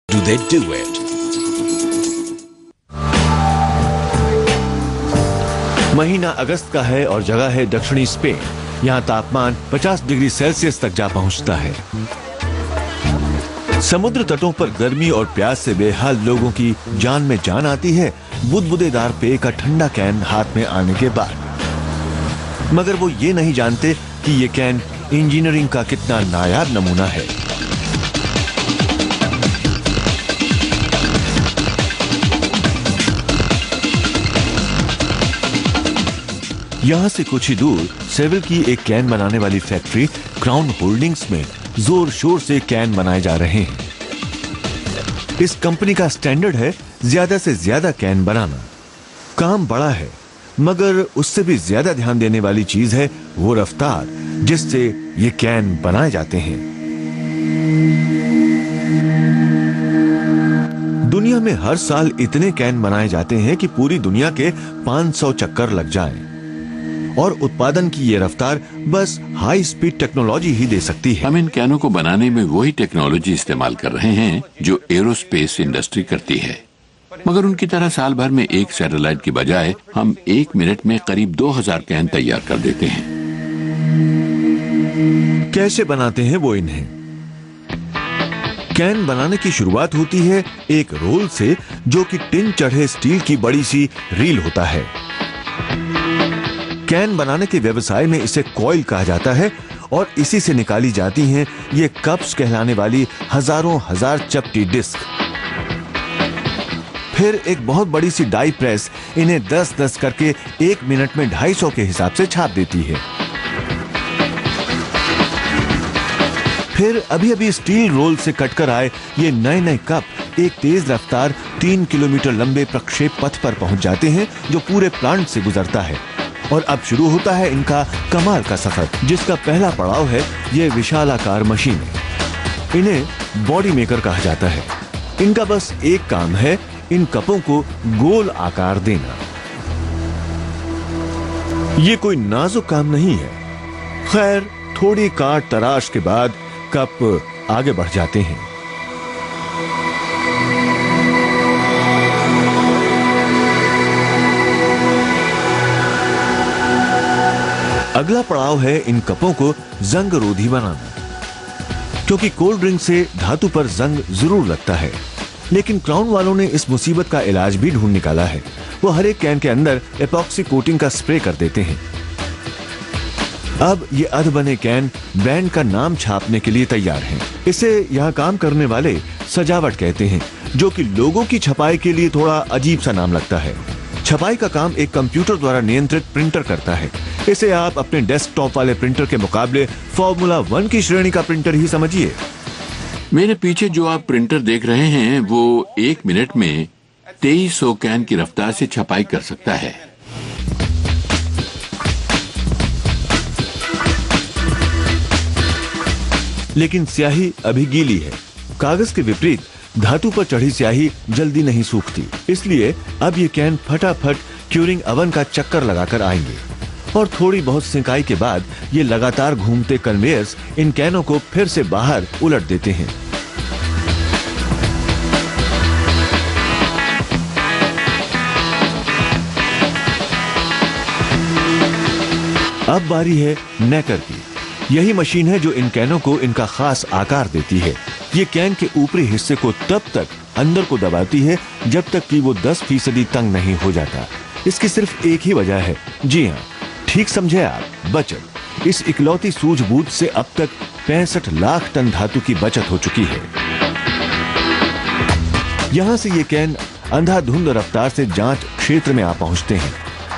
Do they do it? महीना अगस्त का है और जगह है दक्षिणी स्पेन। यहाँ तापमान 50 डिग्री सेल्सियस तक जा पहुँचता है। समुद्र तटों पर गर्मी और प्यास से बेहाल लोगों की जान में जान आती है बुदबुदेदार पेय का ठंडा कैन हाथ में आने के बाद। मगर वो ये नहीं जानते कि ये कैन इंजीनियरिंग का कितना नायाब नमूना है। यहाँ से कुछ ही दूर सेविल की एक कैन बनाने वाली फैक्ट्री क्राउन होल्डिंग्स में जोर शोर से कैन बनाए जा रहे हैं। इस कंपनी का स्टैंडर्ड है ज्यादा से ज्यादा कैन बनाना। काम बड़ा है, मगर उससे भी ज्यादा ध्यान देने वाली चीज है वो रफ्तार जिससे ये कैन बनाए जाते हैं। दुनिया में हर साल इतने कैन बनाए जाते हैं कि पूरी दुनिया के 500 चक्कर लग जाएं। और उत्पादन की ये रफ्तार बस हाई स्पीड टेक्नोलॉजी ही दे सकती है। हम इन कैनों को बनाने में वही टेक्नोलॉजी इस्तेमाल कर रहे हैं जो एरोस्पेस इंडस्ट्री करती है, मगर उनकी तरह साल भर में एक सैटेलाइट की बजाय हम 1 मिनट में करीब 2000 कैन तैयार कर देते हैं। कैसे बनाते हैं वो इन्हें? कैन बनाने की शुरुआत होती है एक रोल से जो कि टिन चढ़े स्टील की बड़ी सी रील होता है। कैन बनाने के व्यवसाय में इसे कॉइल कहा जाता है और इसी से निकाली जाती हैं ये कप्स कहलाने वाली हजारों हजार चपटी डिस्क। फिर एक बहुत बड़ी सी डाई प्रेस इन्हें 10-10 करके 1 मिनट में 250 के हिसाब से छाप देती है। फिर अभी स्टील रोल से कटकर आए ये नए कप एक तेज रफ्तार 3 किलोमीटर लंबे प्रक्षेप पथ पर पहुंच जाते हैं जो पूरे प्लांट से गुजरता है। और अब शुरू होता है इनका कमाल का सफर, जिसका पहला पड़ाव है ये विशालाकार मशीन। इन्हें बॉडी मेकर कहा जाता है। इनका बस एक काम है इन कपों को गोल आकार देना। ये कोई नाजुक काम नहीं है। खैर, थोड़ी काट तराश के बाद कप आगे बढ़ जाते हैं। अगला पड़ाव है इन कपों को जंग रोधी बनाना, क्योंकि कोल्ड ड्रिंक से धातु पर जंग जरूर लगता है। लेकिन क्राउन वालों ने इस मुसीबत का इलाज भी ढूंढ निकाला है। वो हर एक कैन के अंदर एपॉक्सी कोटिंग का स्प्रे कर देते हैं। अब ये अध बने कैन ब्रांड का नाम छापने के लिए तैयार हैं। इसे यहाँ काम करने वाले सजावट कहते हैं, जो कि लोगों की छपाई के लिए थोड़ा अजीब सा नाम लगता है। छपाई का काम एक कंप्यूटर द्वारा नियंत्रित प्रिंटर करता है। इसे आप अपने डेस्कटॉप वाले प्रिंटर के मुकाबले फॉर्मूला 1 की श्रेणी का प्रिंटर ही समझिए। मेरे पीछे जो आप प्रिंटर देख रहे हैं वो 1 मिनट में 2300 कैन की रफ्तार से छपाई कर सकता है। लेकिन स्याही अभी गीली है। कागज के विपरीत धातु पर चढ़ी स्याही जल्दी नहीं सूखती, इसलिए अब ये कैन फटाफट क्यूरिंग ओवन का चक्कर लगाकर आएंगे और थोड़ी बहुत सिंकाई के बाद ये लगातार घूमते कन्वेयर्स इन कैनों को फिर से बाहर उलट देते हैं। अब बारी है नेकर की। यही मशीन है जो इन कैनों को इनका खास आकार देती है। ये कैन के ऊपरी हिस्से को तब तक अंदर को दबाती है जब तक कि वो 10% तंग नहीं हो जाता। इसकी सिर्फ एक ही वजह है, जी हाँ, ठीक समझे आप, बचत। इस इकलौती सूझबूझ से अब तक 65 लाख टन धातु की बचत हो चुकी है। यहाँ से ये कैन अंधाधुंध रफ्तार से जांच क्षेत्र में आ पहुंचते हैं।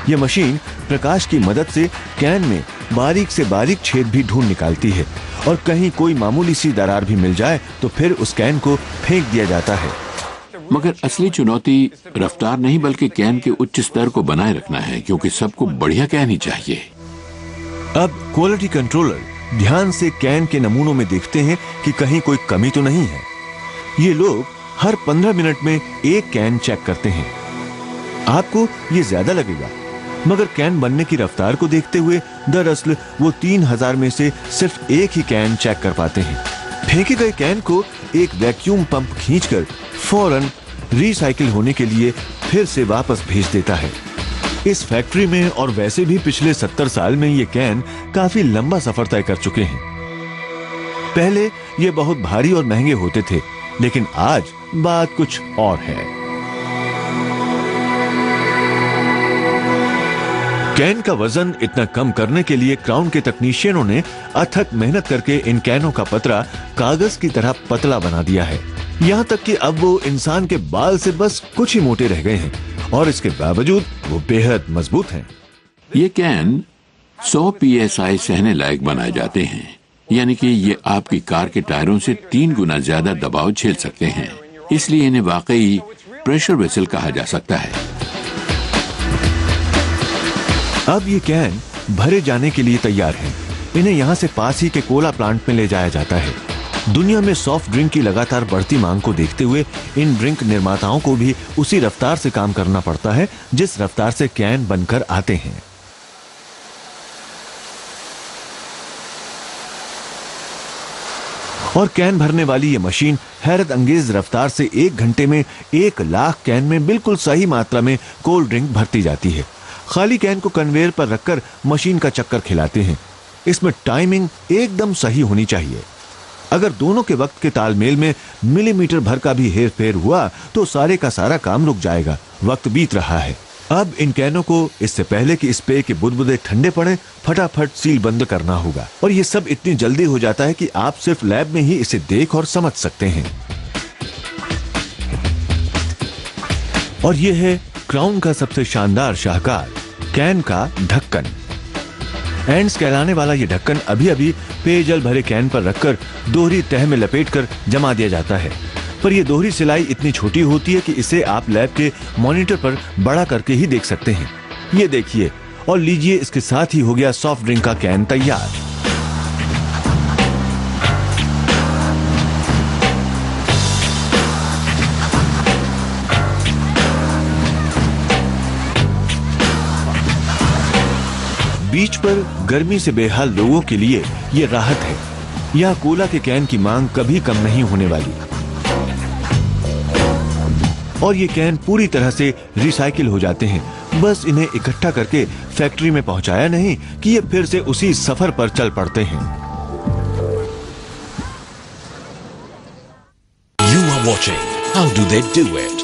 ये मशीन प्रकाश की मदद से कैन में बारीक से बारीक छेद भी ढूंढ निकालती है और कहीं कोई मामूली सी दरार भी मिल जाए तो फिर उस कैन को फेंक दिया जाता है। मगर असली चुनौती रफ्तार नहीं बल्कि कैन के उच्च स्तर को बनाए रखना है, क्योंकि सबको बढ़िया कैन ही चाहिए। अब क्वालिटी कंट्रोलर ध्यान से कैन के नमूनों में देखते हैं कि कहीं कोई कमी तो नहीं है। ये लोग हर 15 मिनट में एक कैन चेक करते हैं। आपको ये ज्यादा लगेगा, मगर कैन बनने की रफ्तार को देखते हुए दरअसल वो 3000 में से सिर्फ एक ही कैन चेक कर पाते हैं। फेंके गए कैन को एक वैक्यूम पंप खींचकर फौरन रिसाइकिल होने के लिए फिर से वापस भेज देता है। इस फैक्ट्री में और वैसे भी पिछले 70 साल में ये कैन काफी लंबा सफर तय कर चुके हैं। पहले ये बहुत भारी और महंगे होते थे, लेकिन आज बात कुछ और है। कैन का वजन इतना कम करने के लिए क्राउन के तकनीशियनों ने अथक मेहनत करके इन कैनों का पतरा कागज की तरह पतला बना दिया है। यहाँ तक कि अब वो इंसान के बाल से बस कुछ ही मोटे रह गए हैं और इसके बावजूद वो बेहद मजबूत हैं। ये कैन 100 PSI सहने लायक बनाए जाते हैं, यानी कि ये आपकी कार के टायरों से 3 गुना ज्यादा दबाव झेल सकते हैं। इसलिए इन्हें वाकई प्रेशर वेसल कहा जा सकता है। अब ये कैन भरे जाने के लिए तैयार हैं। इन्हें यहाँ से पास ही के कोला प्लांट में ले जाया जाता है। दुनिया में सॉफ्ट ड्रिंक की लगातार बढ़ती मांग को देखते हुए इन ड्रिंक निर्माताओं को भी उसी रफ्तार से काम करना पड़ता है जिस रफ्तार से कैन बनकर आते हैं। और कैन भरने वाली ये मशीन हैरत अंगेज रफ्तार से 1 घंटे में 1 लाख कैन में बिल्कुल सही मात्रा में कोल्ड ड्रिंक भरती जाती है। खाली कैन को कन्वेयर पर रखकर मशीन का चक्कर खिलाते हैं। इसमें टाइमिंग एकदम सही होनी चाहिए। अगर दोनों के वक्त के तालमेल में मिलीमीटर भर का भी हेर फेर हुआ तो सारे का सारा काम रुक जाएगा। वक्त बीत रहा है। अब इन कैनों को इससे पहले कि इस पेय के बुदबुदे ठंडे पड़े फटाफट सील बंद करना होगा। और ये सब इतनी जल्दी हो जाता है कि आप सिर्फ लैब में ही इसे देख और समझ सकते हैं। और ये है क्राउन का सबसे शानदार शाहकार, कैन का ढक्कन। एंड्स कहलाने वाला ये ढक्कन अभी अभी पेयजल भरे कैन पर रखकर दोहरी तह में लपेटकर जमा दिया जाता है। पर यह दोहरी सिलाई इतनी छोटी होती है कि इसे आप लैब के मॉनिटर पर बड़ा करके ही देख सकते हैं। ये देखिए और लीजिए, इसके साथ ही हो गया सॉफ्ट ड्रिंक का कैन तैयार। बीच पर गर्मी से बेहाल लोगों के लिए ये राहत है। यह कोला के कैन की मांग कभी कम नहीं होने वाली। और ये कैन पूरी तरह से रिसाइकिल हो जाते हैं। बस इन्हें इकट्ठा करके फैक्ट्री में पहुंचाया नहीं कि ये फिर से उसी सफर पर चल पड़ते हैं। You are watching How Do They Do It?